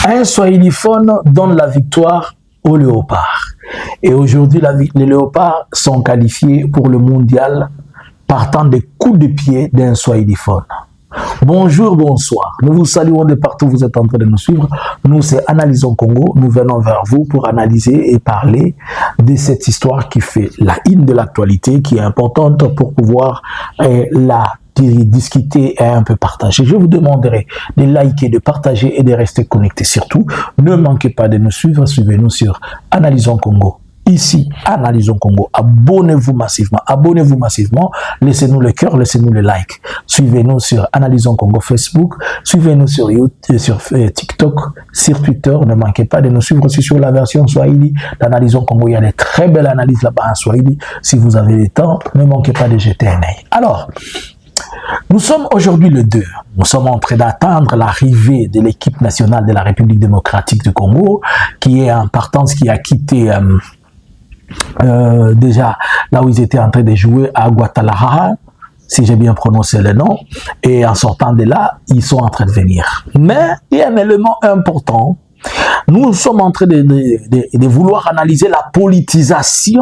Un Swahiliphone donne la victoire aux léopards. Et aujourd'hui, les léopards sont qualifiés pour le mondial partant des coups de pied d'un Swahiliphone. Bonjour, bonsoir. Nous vous saluons de partout où vous êtes en train de nous suivre. Nous, c'est Analysons Congo. Nous venons vers vous pour analyser et parler de cette histoire qui fait la une de l'actualité, qui est importante pour pouvoir la discuter et un peu partager. Je vous demanderai de liker, de partager et de rester connectés. Surtout, ne manquez pas de nous suivre. Suivez-nous sur Analysons Congo. Ici, Analysons Congo. Abonnez-vous massivement. Abonnez-vous massivement. Laissez-nous le cœur, laissez-nous le like. Suivez-nous sur Analysons Congo Facebook. Suivez-nous sur YouTube, sur TikTok, sur Twitter. Ne manquez pas de nous suivre aussi sur la version Swahili d'Analysons Congo. Il y a des très belles analyses là-bas en Swahili. Si vous avez le temps, ne manquez pas de jeter un œil. Alors, nous sommes aujourd'hui le 2. Nous sommes en train d'attendre l'arrivée de l'équipe nationale de la République démocratique du Congo, qui est en partance, qui a quitté déjà là où ils étaient en train de jouer à Guadalajara, si j'ai bien prononcé le nom, et en sortant de là, ils sont en train de venir. Mais il y a un élément important. Nous sommes en train de vouloir analyser la politisation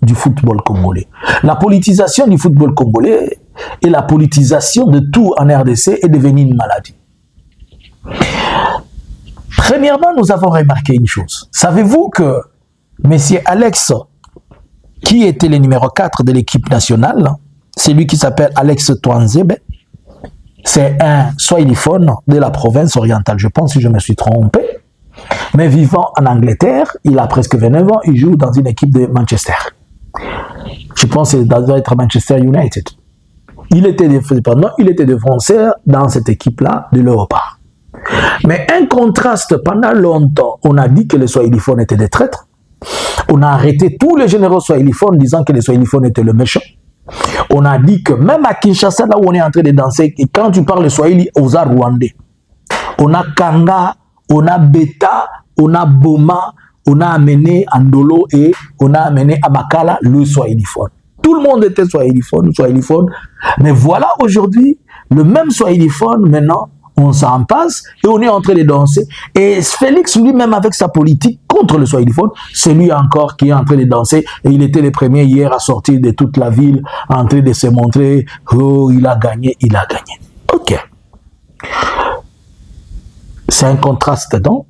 du football congolais. La politisation du football congolais et la politisation de tout en RDC est devenue une maladie. Premièrement, nous avons remarqué une chose. Savez-vous que Monsieur Alex, qui était le numéro 4 de l'équipe nationale, c'est lui qui s'appelle Alex Twanzebe, c'est un Swahiliphone de la province orientale, je pense si je me suis trompé, mais vivant en Angleterre, il a presque 29 ans, il joue dans une équipe de Manchester. Je pense que ça doit être Manchester United. Il était défenseur dans cette équipe-là de Léopard. Mais un contraste, pendant longtemps, on a dit que les Swahiliphones étaient des traîtres. On a arrêté tous les généraux swahiliphones disant que les swahiliphones étaient le méchant. On a dit que même à Kinshasa, là où on est en train de danser, et quand tu parles swahili aux arts rwandais, on a Kanga, on a Beta, on a Boma, on a amené Andolo et on a amené Amakala le swahiliphone. Tout le monde était swahiliphone. Mais voilà aujourd'hui, le même swahiliphone maintenant, on s'en passe et on est en train de danser. Et Félix lui-même avec sa politique contre le swahiliphone, c'est lui encore qui est en train de danser. Et il était le premier hier à sortir de toute la ville, en train de se montrer, oh, il a gagné. Ok. C'est un contraste, donc.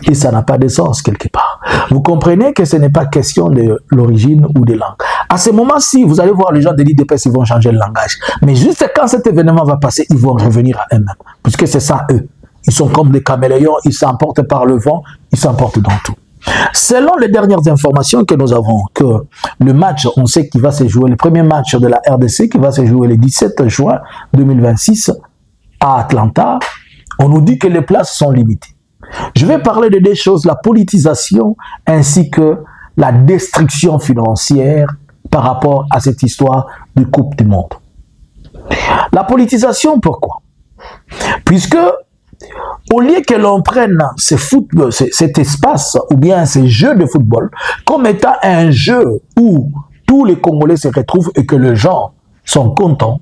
Et ça n'a pas de sens quelque part. Vous comprenez que ce n'est pas question de l'origine ou de langue. À ce moment-ci, vous allez voir les gens de l'IDPS, ils vont changer le langage. Mais juste quand cet événement va passer, ils vont revenir à eux-mêmes. Puisque c'est ça, eux. Ils sont comme des caméléons, ils s'emportent par le vent, ils s'emportent dans tout. Selon les dernières informations que nous avons, que le match, on sait qu'il va se jouer, le premier match de la RDC, qui va se jouer le 17 juin 2026 à Atlanta, on nous dit que les places sont limitées. Je vais parler de deux choses, la politisation ainsi que la destruction financière par rapport à cette histoire de Coupe du Monde. La politisation, pourquoi? Puisque au lieu que l'on prenne cet espace ou bien ces jeux de football comme étant un jeu où tous les Congolais se retrouvent et que les gens sont contents,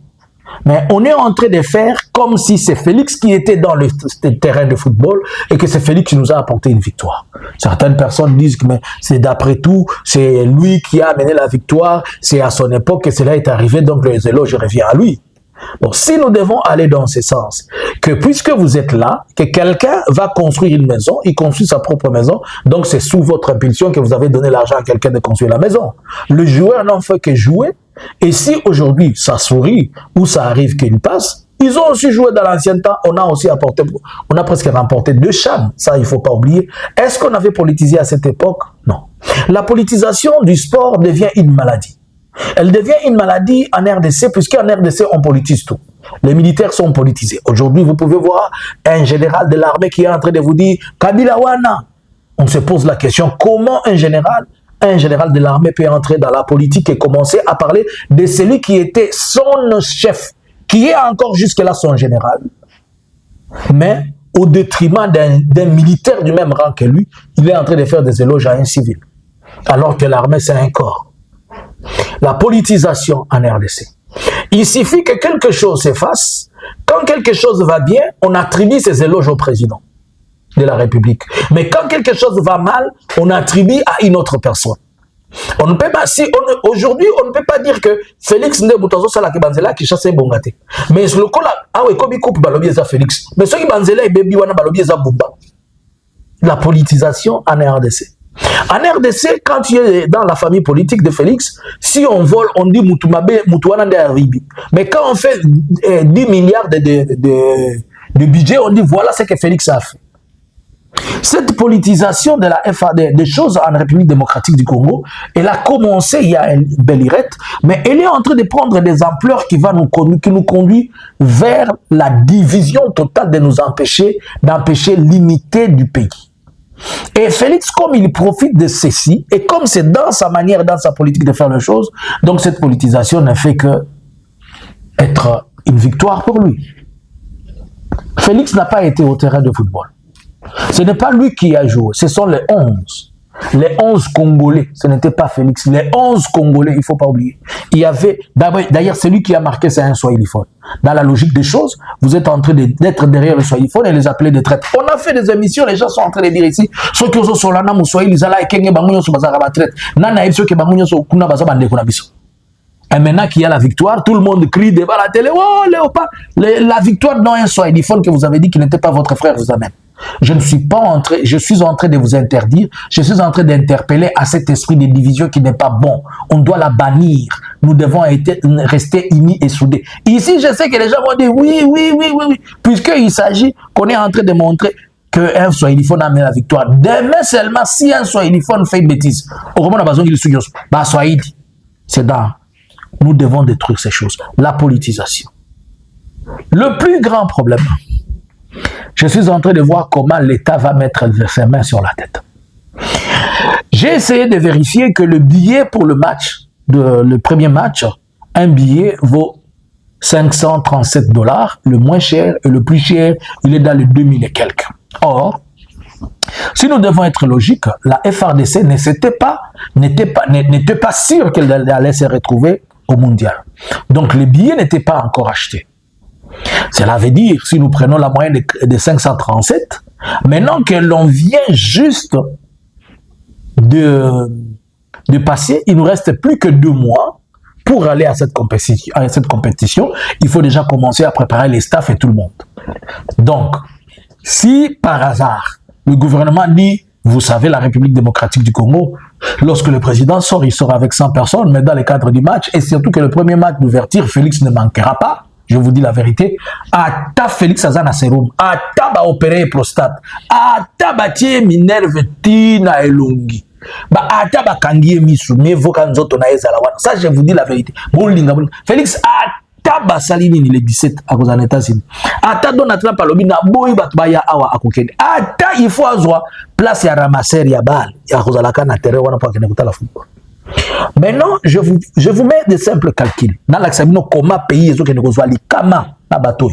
mais on est en train de faire comme si c'est Félix qui était dans le terrain de football et que c'est Félix qui nous a apporté une victoire. Certaines personnes disent que c'est d'après tout, c'est lui qui a amené la victoire, c'est à son époque que cela est arrivé, donc les éloges reviennent à lui. Bon, si nous devons aller dans ce sens, que puisque vous êtes là, que quelqu'un va construire une maison, il construit sa propre maison, donc c'est sous votre impulsion que vous avez donné l'argent à quelqu'un de construire la maison. Le joueur n'en fait que jouer, et si aujourd'hui ça sourit ou ça arrive qu'il passe, ils ont aussi joué dans l'ancien temps, on a presque remporté 2 CHAN, ça il ne faut pas oublier. Est-ce qu'on avait politisé à cette époque? Non. La politisation du sport devient une maladie. Elle devient une maladie en RDC, puisqu'en RDC, on politise tout. Les militaires sont politisés. Aujourd'hui, vous pouvez voir un général de l'armée qui est en train de vous dire « Kabila Wana ». On se pose la question, comment un général de l'armée peut entrer dans la politique et commencer à parler de celui qui était son chef, qui est encore jusque-là son général, mais au détriment d'un militaire du même rang que lui, il est en train de faire des éloges à un civil, alors que l'armée, c'est un corps. La politisation en RDC. Il suffit que quelque chose s'efface. Quand quelque chose va bien, on attribue ses éloges au président. de la République. Mais quand quelque chose va mal, on attribue à une autre personne. On ne peut pas, aujourd'hui, on ne peut pas dire que Félix Ndeboutozo Sala Kibanzela qui chasse Bongate. Mais le coup là, ah oui, comme il coupe Balobieza Félix. Mais ceux qui Banzela et Baby Wana Balobieza Bumba. La politisation en RDC. En RDC, quand tu es dans la famille politique de Félix, si on vole, on dit Moutumabe, Moutouana de Aribi. Mais quand on fait 10 milliards de budget, on dit voilà ce que Félix a fait. Cette politisation de la FAD, des choses en République démocratique du Congo, elle a commencé il y a une belle irette, mais elle est en train de prendre des ampleurs qui nous conduit vers la division totale de nous empêcher, d'empêcher l'unité du pays. Et Félix, comme il profite de ceci, et comme c'est dans sa manière, dans sa politique de faire les choses, donc cette politisation ne fait que être une victoire pour lui. Félix n'a pas été au terrain de football. Ce n'est pas lui qui a joué, ce sont les 11. Les 11 Congolais, ce n'était pas Félix, les 11 Congolais, il ne faut pas oublier. Il y avait, d'ailleurs, celui qui a marqué, c'est un Swahiliphone. Dans la logique des choses, vous êtes en train d'être derrière le Swahiliphone et les appeler des traîtres. On a fait des émissions, les gens sont en train de dire ici, ceux qui sont sur la Nam ou Swahili, ils allaient kenge bangunyo sur bazara traite. Nana ceux qui bangunyo sur kuna bazaba ndeko na biso. Et maintenant qu'il y a la victoire, tout le monde crie devant la télé, oh Léopard, la victoire dans un Swahiliphone que vous avez dit qui n'était pas votre frère vous amène. Je suis en train de vous interdire, je suis en train d'interpeller à cet esprit de division qui n'est pas bon. On doit la bannir. Nous devons rester unis et soudés. Ici, je sais que les gens vont dire oui, puisqu'il s'agit qu'on est en train de montrer qu'un Swahiliphone amène la victoire. Demain seulement, si un Swahiliphone fait une bêtise, au moment où on a besoin qu'il soit bah Swahili, c'est dans. Nous devons détruire ces choses. La politisation. Le plus grand problème, je suis en train de voir comment l'État va mettre ses mains sur la tête. J'ai essayé de vérifier que le billet pour le match, le premier match, un billet vaut 537 $. Le moins cher et le plus cher, il est dans les 2000 et quelques. Or, si nous devons être logiques, la FRDC n'était pas sûre qu'elle allait se retrouver au mondial. Donc, les billets n'étaient pas encore achetés. Cela veut dire, si nous prenons la moyenne de 537, maintenant que l'on vient juste de passer, il ne nous reste plus que 2 mois pour aller à cette compétition. Il faut déjà commencer à préparer les staffs et tout le monde. Donc, si par hasard, le gouvernement dit, vous savez, la République démocratique du Congo, lorsque le président sort, il sort avec 100 personnes, mais dans le cadre du match, et surtout que le premier match d'ouverture, Félix ne manquera pas. Je vous dis la vérité. Ata Félix Azana Serum, ata ba opéré prostate, ata ba tie minerve tina elongi, ba ata ba kangie misu, mevo kanzoto na ezala wana. Ça, je vous dis la vérité. Félix ata ba salini ni le 17 à cause en États-Unis. Ata don atla palobi na boy bat baya awa akokende. Ata il faut azwa place ya ramasser ya bal ya cause la kana terre wana pa kene kutala football. Maintenant, je vous mets des simples calculs. Dans l'accès, comment payer ceux qui ne reçoivent pas na bateau.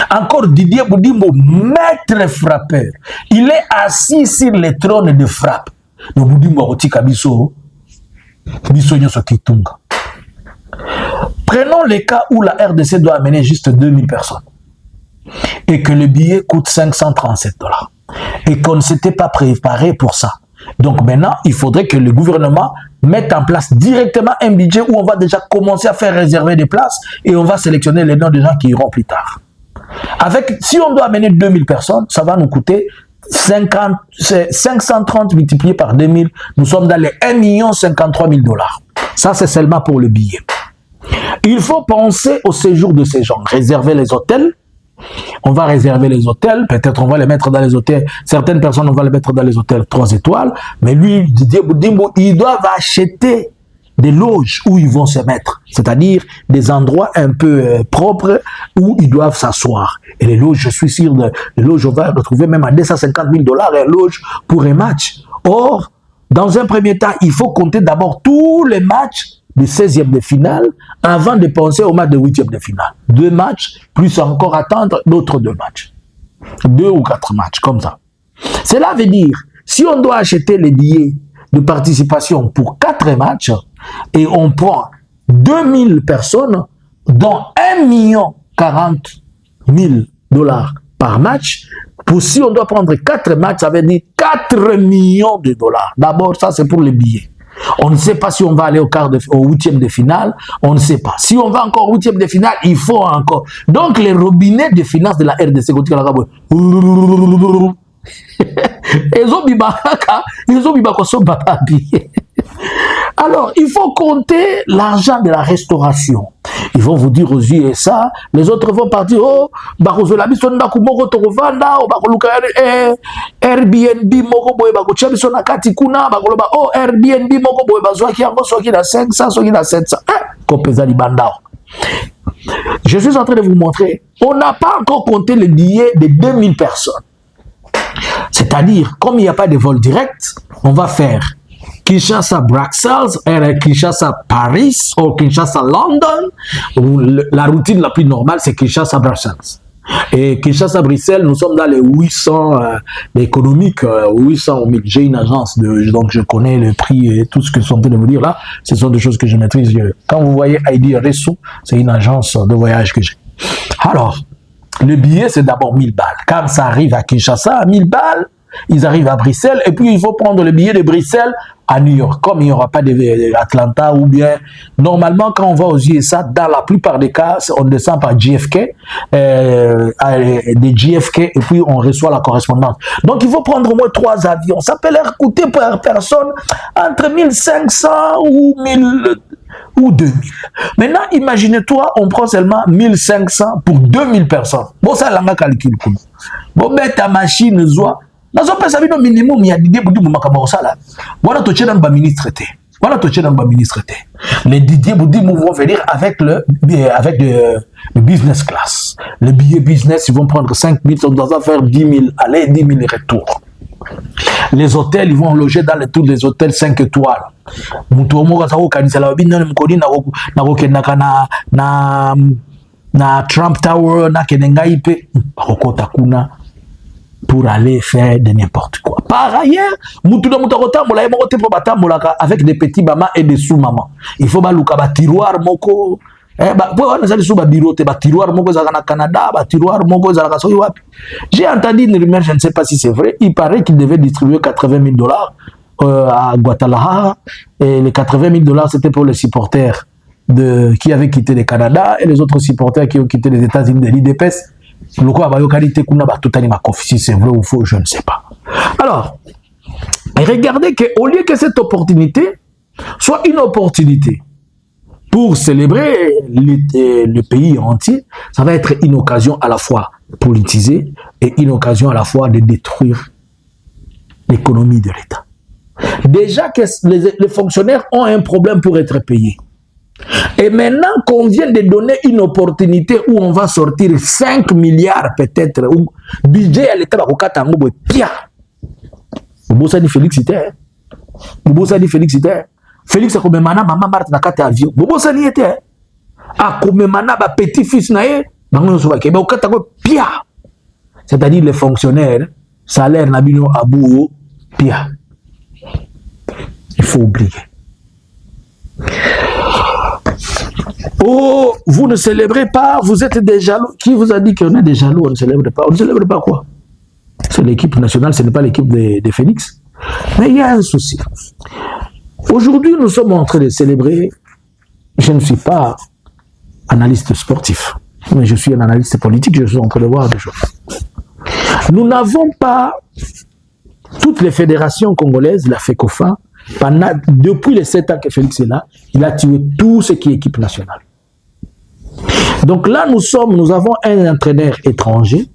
Encore Didier Boudimbo, maître frappeur. Il est assis sur le trône de frappe. Le Boudimbo Rotika Biso, Biso Nyoso Kitunga. Prenons le cas où la RDC doit amener juste 2000 personnes. Et que le billet coûte 537 $. Et qu'on ne s'était pas préparé pour ça. Donc maintenant, il faudrait que le gouvernement mette en place directement un budget où on va déjà commencer à faire réserver des places et on va sélectionner les noms des gens qui iront plus tard. Si on doit amener 2000 personnes, ça va nous coûter 530 multiplié par 2000. Nous sommes dans les 1 53 000 $. Ça, c'est seulement pour le billet. Il faut penser au séjour de ces gens, réserver les hôtels. On va réserver les hôtels, peut-être on va les mettre dans les hôtels, certaines personnes on va les mettre dans les hôtels 3 étoiles, mais lui, Didier Boudimbo, ils doivent acheter des loges où ils vont se mettre, c'est-à-dire des endroits un peu propres où ils doivent s'asseoir. Et les loges, je suis sûr, les loges, on va retrouver même à 250 000 $ une loge pour un match. Or, dans un premier temps, il faut compter d'abord tous les matchs de 16e de finale avant de penser au match de 8e de finale. 2 matchs, plus encore attendre d'autres 2 matchs. 2 ou 4 matchs, comme ça. Cela veut dire, si on doit acheter les billets de participation pour 4 matchs et on prend 2000 personnes, dont 1 40 000 $ par match, si on doit prendre 4 matchs, ça veut dire 4 millions de dollars. D'abord, ça c'est pour les billets. On ne sait pas si on va aller au 8e de finale, on ne sait pas. Si on va encore au 8e de finale, il faut encore. Donc les robinets de finances de la RDC, alors, il faut compter l'argent de la restauration. Ils vont vous dire aux yeux et ça, les autres vont partir, oh, Airbnb moko boye bakotia biso na kati kuna bakoloba oh Airbnb moko boye bazwaki yango soki na 500 soki na 700 kopeza libandao. Je suis en train de vous montrer, on n'a pas encore compté le billet de 2000 personnes. C'est-à-dire, comme il n'y a pas de vol direct, on va faire Kinshasa Bruxelles, Kinshasa Paris ou Kinshasa London. La routine la plus normale, c'est Kinshasa Bruxelles. Et Kinshasa Bruxelles, nous sommes dans les 800 économiques, 800 000. J'ai une agence, donc je connais le prix et tout ce que sont en train de vous dire là. Ce sont des choses que je maîtrise. Quand vous voyez ID Resso, c'est une agence de voyage que j'ai. Alors, le billet, c'est d'abord 1000 balles. Quand ça arrive à Kinshasa, à 1000 balles, ils arrivent à Bruxelles et puis il faut prendre le billet de Bruxelles à New York. Comme il n'y aura pas d'Atlanta ou bien... Normalement, quand on va aux USA, dans la plupart des cas, on descend par JFK, des JFK et puis on reçoit la correspondance. Donc, il faut prendre au moins 3 avions. Ça peut leur coûter par personne entre 1500 ou 1000... ou 2000. Maintenant, imaginez-toi, on prend seulement 1500 pour 2000 personnes. Bon, ça, là, calcul. Bon, ben, ta machine, zoa. Nous avons pensé au minimum, il y a des Didier Boudou Moumakama. Voilà, tu es dans le ministre. Voilà, tu es dans le ministre. Les Didier Boudou vont venir avec le business class. Le billet business, ils vont prendre 5 000, on doit faire 10 000 aller, 10 000 retours. Les hôtels, ils vont loger dans tous les hôtels 5 étoiles. Na Trump Tower, na Kenengaipe, pour aller faire de n'importe quoi. Par ailleurs, avec des petits mamas et des sous-mamans. Il faut un tiroir moko. J'ai entendu une rumeur, je ne sais pas si c'est vrai, il paraît qu'il devait distribuer 80 000 dollars à Guadalajara, et les 80 000 dollars c'était pour les supporters qui avaient quitté le Canada et les autres supporters qui ont quitté les États-Unis de l'IDPS. Si c'est vrai ou faux, je ne sais pas. Alors, regardez qu'au lieu que cette opportunité soit une opportunité pour célébrer le pays entier, ça va être une occasion à la fois politisée et une occasion à la fois de détruire l'économie de l'État. Déjà que les fonctionnaires ont un problème pour être payés. Et maintenant qu'on vient de donner une opportunité où on va sortir 5 milliards peut-être, ou budget à l'État, pia. Bobosa dit Félix était. Bobosa dit Félix était. Félix a comme mana maman Marthe na kata avion. Bobosa ni était. A comme mana ba petit-fils na ye, bango so ba ke ba okata ko pia. C'est-à-dire les fonctionnaires, salaire na bino abou pia. Il faut oublier. Oh, vous ne célébrez pas, vous êtes des jaloux. Qui vous a dit qu'on est des jaloux? On ne célèbre pas. On ne célèbre pas quoi? C'est l'équipe nationale, ce n'est pas l'équipe de Phoenix. Mais il y a un souci. Aujourd'hui, nous sommes en train de célébrer. Je ne suis pas analyste sportif, mais je suis un analyste politique, je suis en train de voir des choses. Nous n'avons pas toutes les fédérations congolaises, la FECOFA, depuis les 7 ans que Félix est là, il a tué tout ce qui est équipe nationale. Donc là, nous avons un entraîneur étranger,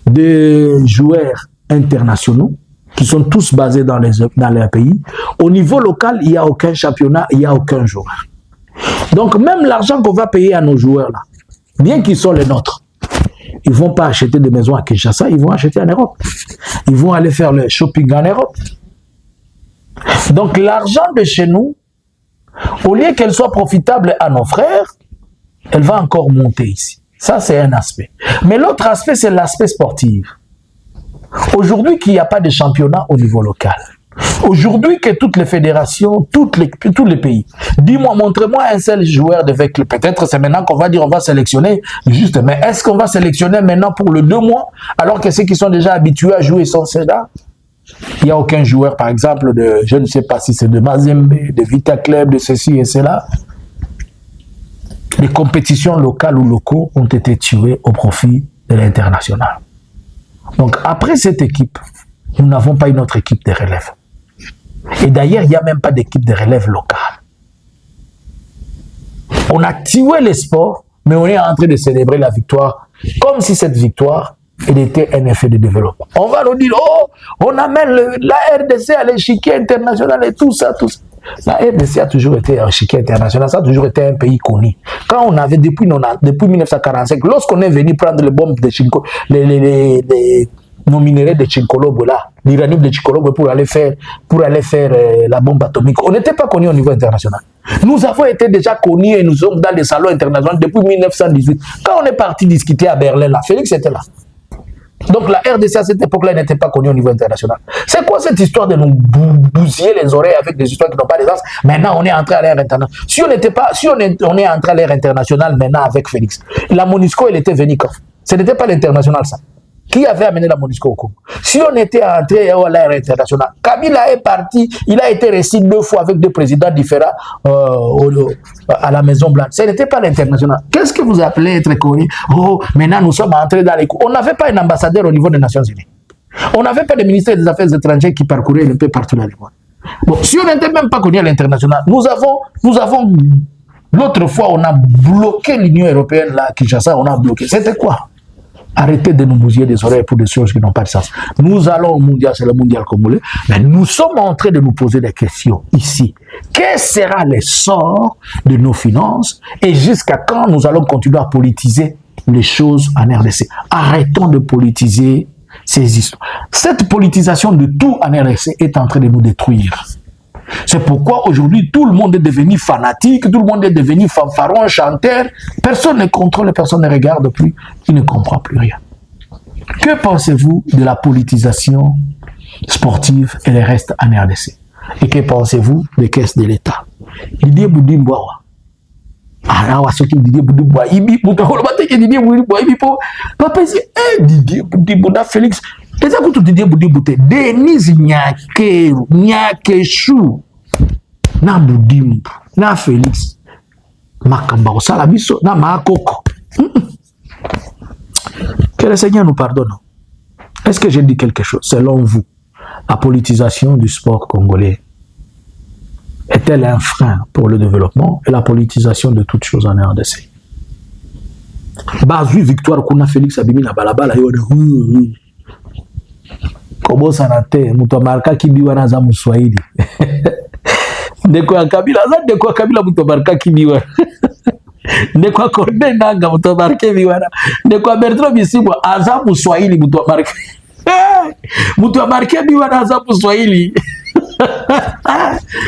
des joueurs internationaux, qui sont tous basés dans les pays. Au niveau local, il n'y a aucun championnat, il n'y a aucun joueur. Donc même l'argent qu'on va payer à nos joueurs là, bien qu'ils soient les nôtres, ils ne vont pas acheter des maisons à Kinshasa, ils vont acheter en Europe. Ils vont aller faire le shopping en Europe. Donc l'argent de chez nous, au lieu qu'elle soit profitable à nos frères, elle va encore monter ici. Ça, c'est un aspect. Mais l'autre aspect, c'est l'aspect sportif. Aujourd'hui, qu'il n'y a pas de championnat au niveau local. Aujourd'hui que toutes les fédérations, tous les pays, dis-moi, montrez-moi un seul joueur de véhicule. Peut-être c'est maintenant qu'on va dire on va sélectionner, juste, mais est-ce qu'on va sélectionner maintenant pour le 2 mois, alors que ceux qui sont déjà habitués à jouer sont là? Il n'y a aucun joueur, par exemple, de, je ne sais pas si c'est de Mazembe, de Vita Club, de ceci et cela. Les compétitions locales ou locaux ont été tuées au profit de l'international. Donc, après cette équipe, nous n'avons pas une autre équipe de relève. Et d'ailleurs, il n'y a même pas d'équipe de relève locale. On a tué les sports, mais on est en train de célébrer la victoire, comme si cette victoire, elle était un effet de développement. On va nous dire, oh, on amène la RDC à l'échiquier international et tout ça, tout ça. La RDC a toujours été un échiquier international, ça a toujours été un pays connu. Quand on avait, depuis 1945, lorsqu'on est venu prendre les bombes de Chinko, nos minéraux de Chinkolobo là, l'uranium de Chinkolobo pour aller faire la bombe atomique, on n'était pas connu au niveau international. Nous avons été déjà connus et nous sommes dans les salons internationaux depuis 1918. Quand on est parti discuter à Berlin, là, Félix était là. Donc la RDC à cette époque-là n'était pas connue au niveau international. C'est quoi cette histoire de nous bousiller les oreilles avec des histoires qui n'ont pas de sens? Maintenant, on est entré à l'ère internationale. Si on est entré à l'ère internationale maintenant avec Félix, la MONUSCO, elle était venue quand? Ce n'était pas l'international, ça. Qui avait amené la MONUSCO au Congo? Si on était entré à l'ère internationale, Kabila est parti, il a été reçu 2 fois avec 2 présidents différents à la Maison Blanche. Ce n'était pas l'international. Qu'est-ce que vous appelez être connu? Oh, maintenant nous sommes entrés dans les coups. On n'avait pas un ambassadeur au niveau des Nations Unies. On n'avait pas de ministère des Affaires étrangères qui parcourait un peu partout dans le monde. Bon, si on n'était même pas connu à l'international, nous avons l'autre fois, on a bloqué l'Union européenne là, Kinshasa, on a bloqué. C'était quoi? Arrêtez de nous bousiller des oreilles pour des choses qui n'ont pas de sens. Nous allons au mondial, c'est le mondial congolais, mais nous sommes en train de nous poser des questions ici. Quel sera le sort de nos finances et jusqu'à quand nous allons continuer à politiser les choses en RDC? Arrêtons de politiser ces histoires. Cette politisation de tout en RDC est en train de nous détruire. C'est pourquoi aujourd'hui tout le monde est devenu fanatique, tout le monde est devenu fanfaron, chanteur. Personne ne contrôle, personne ne regarde plus, il ne comprend plus rien. Que pensez-vous de la politisation sportive et le reste en RDC? Et que pensez-vous des caisses de l'État? Didier Boudimboa. Ah, Didier Boudimboa. Didier Boudimboa, Félix. Eza kutu Didier Boudimboute, Denise Nyakeshu, na Boudimbo, na Félix, Makamba, Salabiso, na Makoko. Que le Seigneur nous pardonne. Est-ce que j'ai dit quelque chose? Selon vous, la politisation du sport congolais est-elle un frein pour le développement et la politisation de toutes choses en RDC? Bazui victoire kuna Félix Abimi na balabala yone. Kobo sanate mutu marka kibiwa na za Muswahili. Ndeko ya Kabila ndeko ya Kabila mutu marka kibiwa. Ndeko ya Konde Nanga mutu marka kibiwa. Ndeko ya Bertrand Bisimwa aza Muswahili mutu marka. Mutu marka kibiwa na za Muswahili.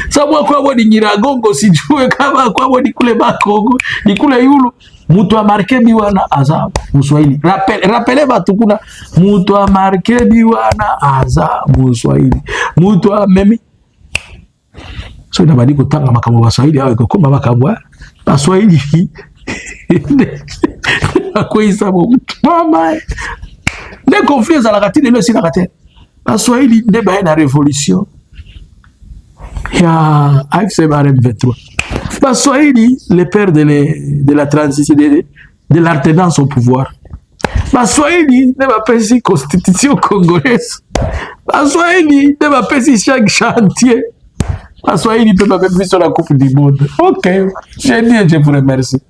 Sababu kwabo ni Nyiragongo sijue kama kwabo ni kule Bakongo ni kule yulu. Mutu amarke biwana aza Muswahili. Rappelez batukuna mutu amarke biwana aza Muswahili. Mutu amemi. So inabadi kutanga makambo Baswahili awe kokoma makambo Baswahili. Akoisa mutu mama. Les conflits à la ratine le sinakate. Baswahili nde ba na révolution. Ya AFC/M 23. Baswahili, le père de la transition, de l'alternance au pouvoir. Baswahili, ne va pas si constitution congolaise. Baswahili, ne va pas si chaque chantier. Baswahili peut pas même sur la Coupe du Monde. Ok, j'ai dit, je vous remercie.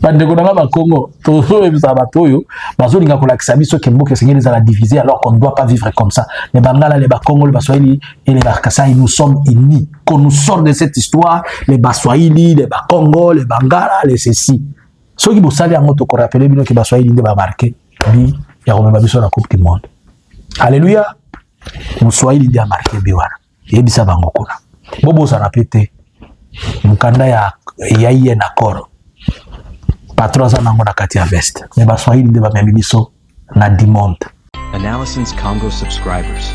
Bande konanga Congo, tozo ebisa batoyo, bazo linga kola kisabi so kembo ke sengeli za la diviser alors qu'on ne doit pas vivre comme ça. Les Bangala, les Bakongo, les Baswahili et les Bakasai, nous sommes unis. Qu'on nous sort de cette histoire, les Baswahili, les Bakongo, les Bangala, les ceci. Ceux qui vous savez en auto rappelez bien que Baswahili ne va marquer bi ya komema biso la Coupe du Monde. Alléluia. Muswahili dia marqué biwana. Yebisa bango kuna. Bobo sana pete. Mukanda ya iye na koro. Patron za nango na kati ya veste. Mais Baswahili de ba memibiso na dimonde. Analysins Congo subscribers.